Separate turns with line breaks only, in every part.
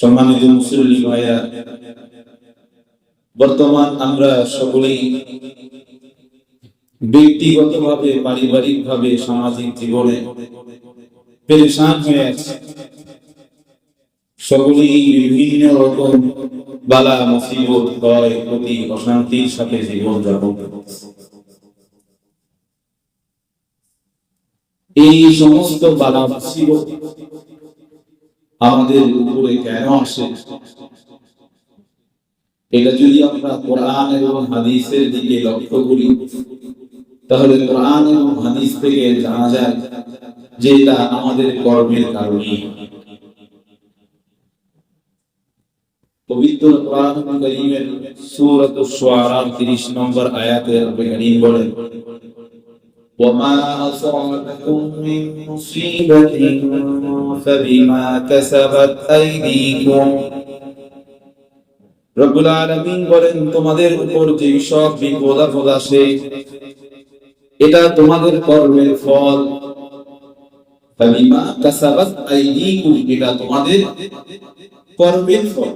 সম্মানিত মুসল্লি ভাইরা, বর্তমান আমরা সকলেই ব্যক্তিগতভাবে, পারিবারিকভাবে, সামাজিক জীবনে পেরেশান হয়ে আছে। সকলেই বিভিন্ন রকম বালা মুসিবত, ভয়, ক্ষতি, অশান্তির সাথে জীবন যাপন করছে। এই সমস্ত বালা মুসিবত আমাদের উপরে কেন আসে? এটা যদি আমরা কোরআন এবং হাদিসের দিকে লক্ষ্য করি, তাহলে কোরআন এবং হাদিস থেকে জানা যায় যে এটা আমাদের কর্মের কারণে। পবিত্র কোরআন কারীমের সূরা আশ-শুআরা 30 নম্বর আয়াতে রব্বুল কারীম বলেন, وما أصابكم من مصيبة فبما كسبت أيديكم। রব্বুল আলামিন বলেন, তোমাদের উপর যে সব বিপদ আপদ আসে এটা তোমাদের কর্মের ফল। ফাবিমা কাসাবাত আইদিকুম, এটা তোমাদের কর্মের ফল।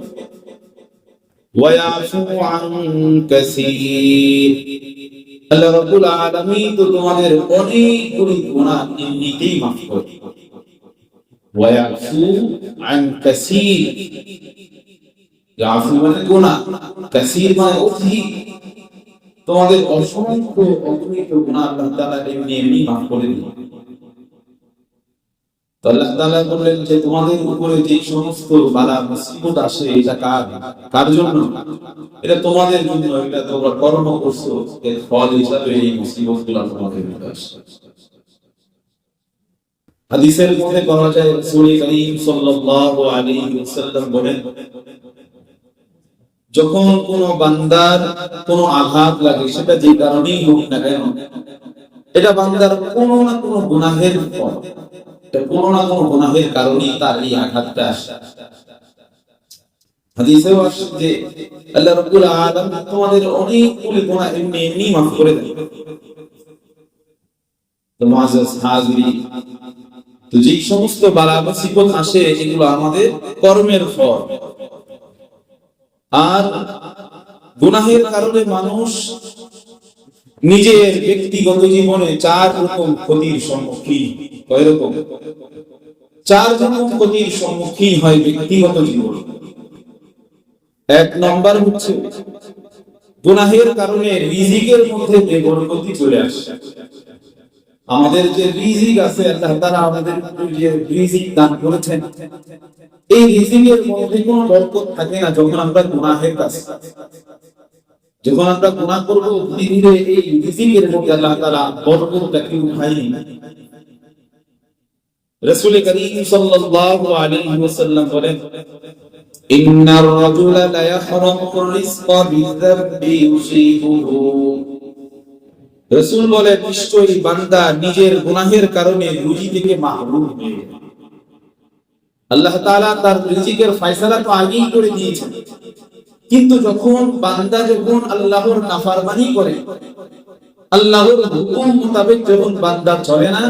ওয়া ইয়াফু আন কাসীর, আল্লাহ রাব্বুল আলামিন তো তোমাদের অনেকগুলো গুনাহ এমনিতেই মাফ করে। ওয়া ইয়াফু আন কাসীর, ইয়াফু মানে গুনাহ, কাসীর মানে অধিক। তোমাদের অসংখ্য অগণিত গুনাহ আল্লাহ তাআলা এমনি মাফ করে দেন। তো আল্লাহ তাআলা বললেন যে তোমাদের উপরে যে সমস্ত বালা মুসিবত আসে এটা কার জন্য? এটা তোমাদের জন্য, এটা তোমরা কর্ম করছো, এর ফল হিসাবে এই মুসিবতগুলো তোমাদের উপরে আসে। হাদিসের মধ্যে বলা যায়, রাসূল করিম সাল্লাল্লাহু আলাইহি ওয়াসাল্লাম বলেন, যখন কোন বান্দার কোন আঘাত লাগে, সেটা যে কারণেই হোক না কেন, এটা বান্দার কোন না কোন গুনাহের ফল, এটা কোন না কোন গুনাহের কারণেই তার এই আঘাতটা আসে। হাদিসেও আসে যে আল্লাহ রাব্বুল আলামিন তোমাদের অনেকগুলো গুনাহ এমনি মাফ করে দেন। তো মুআজ্জাজ হাজিরিন, তো যে সমস্ত বালা মুসিবত আসে এগুলো আমাদের কর্মের ফল। আর গুনাহের কারণে মানুষ নিজের ব্যক্তিগত জীবনে 4 রকম ক্ষতির সম্মুখীন। কয় রকম? 4 রকম ক্ষতির সম্মুখীন হয় ব্যক্তিগত জীবনে। 1 নম্বর হচ্ছে গুনাহের কারণে রিজিকের মধ্যে বেবরকতি চলে আসে। আমাদের যে রিজিক আছে, আল্লাহ তাআলা আমাদের যে রিজিক দান করেছেন, এই রিজিকের মধ্যে কোনো বরকত থাকে না যখন আমরা গুনাহের কাছে, যখন আমরা গুনাহ করব, ধীরে ধীরে এই রিজিকের মধ্যে আল্লাহ তাআলা বরকতটাকে উঠাই নেন। রাসূল করিম সাল্লাল্লাহু আলাইহি ওয়াসাল্লাম বলেন, ইন্নার রাজুলা লা ইয়াহরামু রিজকা বিযাববি ইউসিবুহু। রাসূল বলেন, নিশ্চয়ই বান্দা নিজের গুনাহের কারণে রুজি থেকে মাহরুম হয়ে যায়। আল্লাহ তাআলা তার রিজিকের ফয়সালা তো আগেই করে দিয়েছেন, কিন্তু যখন বান্দা আল্লাহর নাফরমানি করে, আল্লাহর হুকুম মোতাবেক যখন বান্দা চলে না,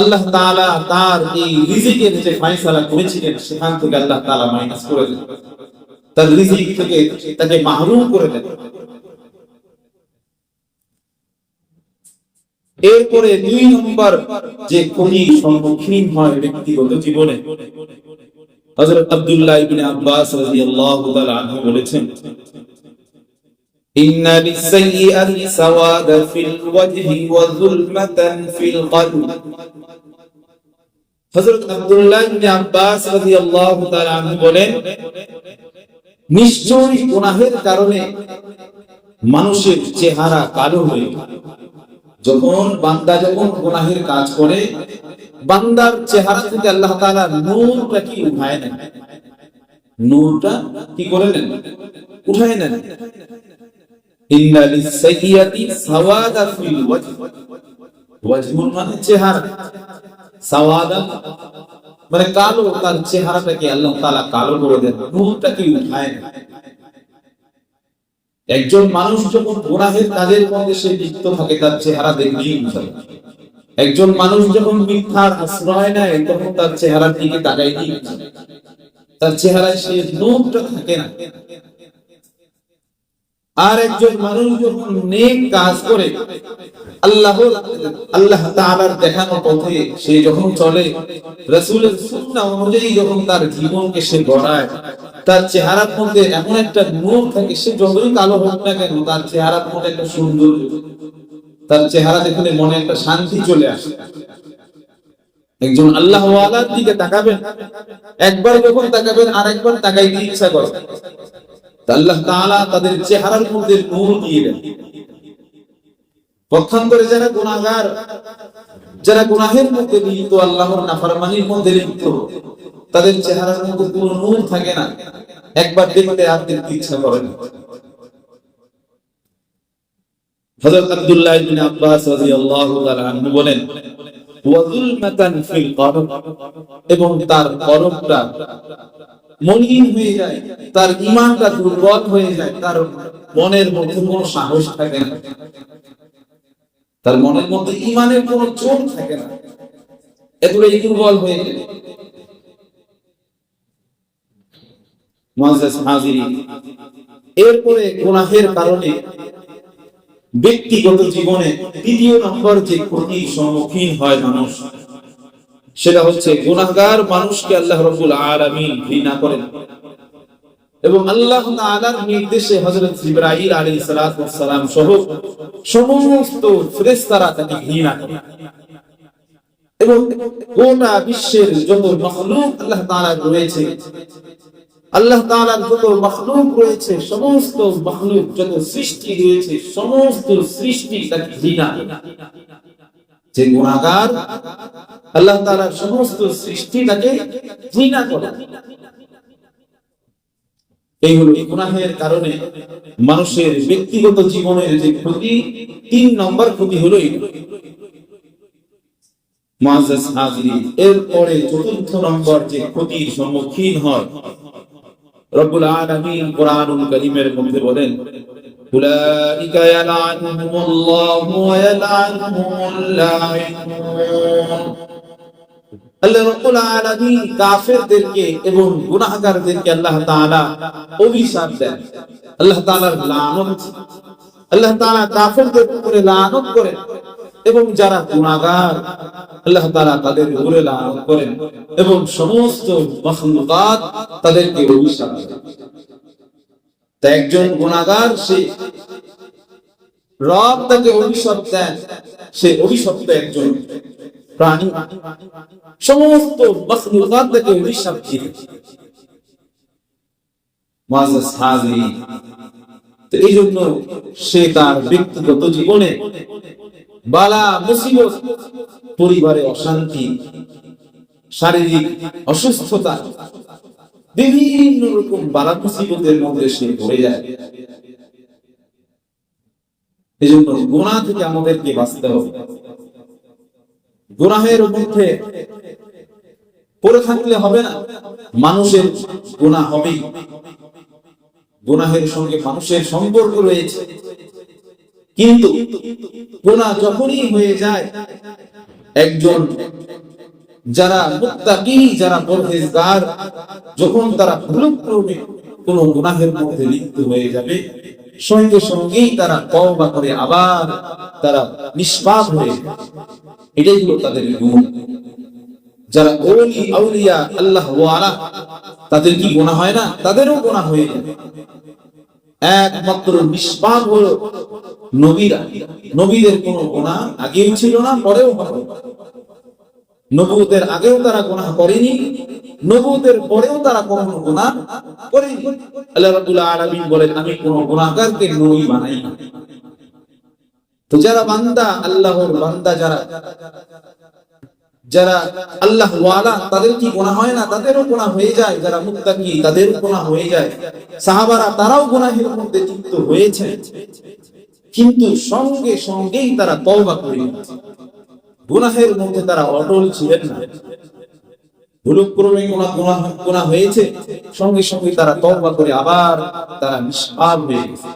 আল্লাহ তাআলা তার এই রিজিকের যে ফয়সালা করেছিলেন সেখান থেকে আল্লাহ তাআলা মাইনাস করে দেন, তার রিজিক থেকে তাকে মাহরুম করে দেন। এরপরে 2 নম্বর যে ক্ষতির সম্মুখীন হয় ব্যক্তিগত জীবনে, হযরত আব্দুল্লাহ ইবনে আব্বাস রাদিয়াল্লাহু তাআলা আনহু বলেছেন, ইন্না লিস-সাইয়্যাতি সাওয়াদা ফিল ওয়াজহি ওয়া যুলমাতান ফিল কলব। হযরত আব্দুল্লাহ ইবনে আব্বাস রাদিয়াল্লাহু তাআলা আনহু বলেন, নিশ্চয়ই গুনাহের কারণে মানুষের চেহারা কালো হয়ে যায়। যখন বান্দা গুনাহের কাজ করে, বান্দার চেহারা থেকে আল্লাহ তাআলা নূরটা কি উঠায় নেন, নূরটা কি করে নেন? উঠায় নেন। ইন্না লিস-সাইয়্যাতি সাওয়াদা ফিল ওয়াজহ, ওয়াজহুল মানে চেহারা, সাওয়াদা মানে কালো, তার চেহারাটাকে আল্লাহ তাআলা কালো করে দেন, নূরটা কি উঠায় নেন। একজন মানুষ যখন গুনাহের কাজের মধ্যে সে লিপ্ত থাকে, তার চেহারা দেখলেই বুঝা যায়। একজন মানুষ যখন মিথ্যার আশ্রয় নেয়, তখন তার চেহারার দিকে তাকাইলেই বুঝা যায়। তার চেহারায় সেই নূরটা থাকে না। আর একজন মানুষ যখন নেক কাজ করে আল্লাহ তাআলার দেখানো পথে সে যখন চলে, রাসূলের সুন্নাহ অনুযায়ী যখন তার জীবনকে সে গড়ায়, তার চেহারার মধ্যে এমন একটা নূর থাকে, সে যতই কালো হোক না কেন তার চেহারার মধ্যে একটা সুন্দর, তার চেহারা দেখলে মনে একটা শান্তি চলে আসে। একজন আল্লাহ ওয়ালার দিকে তাকাবেন, একবার যখন তাকাবেন আরেকবার তাকাইতে ইচ্ছা করে। আল্লাহ তাআলা তাদের চেহারার মধ্যে নূর দিয়ে দেন। পক্ষান্তরে যারা গুনাহগার, যারা গুনাহের মধ্যে লিপ্ত, আল্লাহর নাফরমানির মধ্যে লিপ্ত, তাদের চেহারার মধ্যে কোনো নূর থাকে না, একবার দেখতে আর দেখতে ইচ্ছা করে না। হযরত আব্দুল্লাহ ইবনে আব্বাস রাদিয়াল্লাহু তাআলা আনহু বলেন, ওয়া যুলমাতান ফিল কলব, এবং তার কলবটা মলিন হয়ে যায়, তার ঈমানটা দুর্বল হয়ে যায়, তার মনের মধ্যে কোনো সাহস থাকে না, তার মনের মধ্যে ঈমানের কোনো জোর থাকে না, এতটাই দুর্বল হয়ে যায়। মুআজ্জাজ হাজিরিন, এরপরে গুনাহের কারণে ব্যক্তিগত জীবনে দ্বিতীয় নম্বর যে ক্ষতির সম্মুখীন হয় মানুষ, সেটা হচ্ছে গুনাহগার মানুষকে আল্লাহ রাব্বুল আলামিন ঘৃণা করেন, এবং আল্লাহ তাআলার নির্দেশে হযরত জিবরাইল আলাইহিস সালাম সহ সমস্ত ফেরেশতারা তাকে ঘৃণা করে, এবং গোটা বিশ্বের যত মাখলুক আল্লাহ তাআলা রয়েছে, আল্লাহ তাআলার যত মাখলুক রয়েছে, সমস্ত মাখলুক যত সৃষ্টি রয়েছে, সমস্ত সৃষ্টি তাকে ঘৃণা করে। যে গুনাহগার, আল্লাহ তাআলার সমস্ত সৃষ্টি তাকে ঘৃণা করে। এই হলো গুনাহের কারণে মানুষের ব্যক্তিগত জীবনের যে ক্ষতি, 3 নম্বর ক্ষতি হলো এই। মুআজ্জাজ হাজিরিন, এরপরে 4th নম্বর যে ক্ষতির সম্মুখীন হয়, রব্বুল আলামিন কোরআনুল কারীমের মধ্যে বলেন, উলাইকা ইয়ালআনুহুমুল্লাহু ওয়া ইয়ালআনুহুমুল লাঈনুন। আল্লাহ রাব্বুল আলামিন কাফেরদেরকে এবং গুনাহগারদেরকে আল্লাহ তাআলা অভিশাপ দেন, আল্লাহ তাআলার লানত, আল্লাহ তাআলা কাফেরদের উপরে লানত করেন, এবং যারা গুনাহগার আল্লাহ তাআলা তাদের উপরে লানত করেন, এবং সমস্ত মাখলুকাত তাদেরকে অভিশাপ দেন। তা একজন গুনাহগার, সে রব তাকে অভিশাপ দেন, সে অভিশপ্ত একজন প্রাণী, সমস্ত মাখলুকাত তাকে অভিশাপ দিয়ে। মুআজ্জাজ হাজিরিন, তো এই জন্য সে তার ব্যক্তিগত জীবনে বালা মুসিবত, পরিবারে অশান্তি, শারীরিক অসুস্থতা, বিভিন্ন রকম বালা মুসিবতের মধ্যে সে পড়ে যায়। এই জন্য গুনাহ থেকে আমাদেরকে বাঁচতে হবে। গুনাহের মধ্যে পড়ে থাকলে হবে না, মানুষের গুনাহ হবেই, গুনাহের সঙ্গে মানুষের সম্পর্ক রয়েছে। কিন্তু গুনাহ যখনই হয়ে যায়, একজন যারা মুত্তাকি, যারা পরহেজগার, যখন তারা ভুলক্রমে কোনো গুনাহের মধ্যে লিপ্ত হয়ে যাবে, সঙ্গে সঙ্গেই তারা তওবা করে আবার তারা নিষ্পাপ হয়ে যায়। এটাই হলো তাদের গুণ। যারা ওলি আউলিয়া আল্লাহ ওয়ালা, তাদের কি গুনাহ হয় না? তাদেরও গুনাহ হয়ে যায়। একমাত্র নিষ্পাপ হলো নবীরা। নবীদের কোনো গুনাহ আগেও ছিল না, পরেও হবে না। নবুয়তের আগেও তারা গুনাহ করেনি, নবুয়তের পরেও তারা কোনো গুনাহ করেনি। আল্লাহ রাব্বুল আলামিন বলেন, আমি কোন গুনাহগারকে নবী বানাই না। তো যারা বান্দা, আল্লাহর বান্দা, যারা আল্লাহ ওয়ালা, তাদের কি গুনাহ হয় না? তাদেরও গুনাহ হয়ে যায়। যারা মুত্তাকি, তাদেরও গুনাহ হয়ে যায়। সাহাবারা তারাও গুনাহের মধ্যে লিপ্ত হয়েছে, কিন্তু সঙ্গে সঙ্গেই তারা তওবা করে নিয়েছে। গুনাহের মধ্যে তারা অটল ছিলেন না। ভুলক্রমে গুনাহ হয়েছে, সঙ্গে সঙ্গে তারা তওবা করে আবার তারা নিষ্পাপ হয়ে গেছে।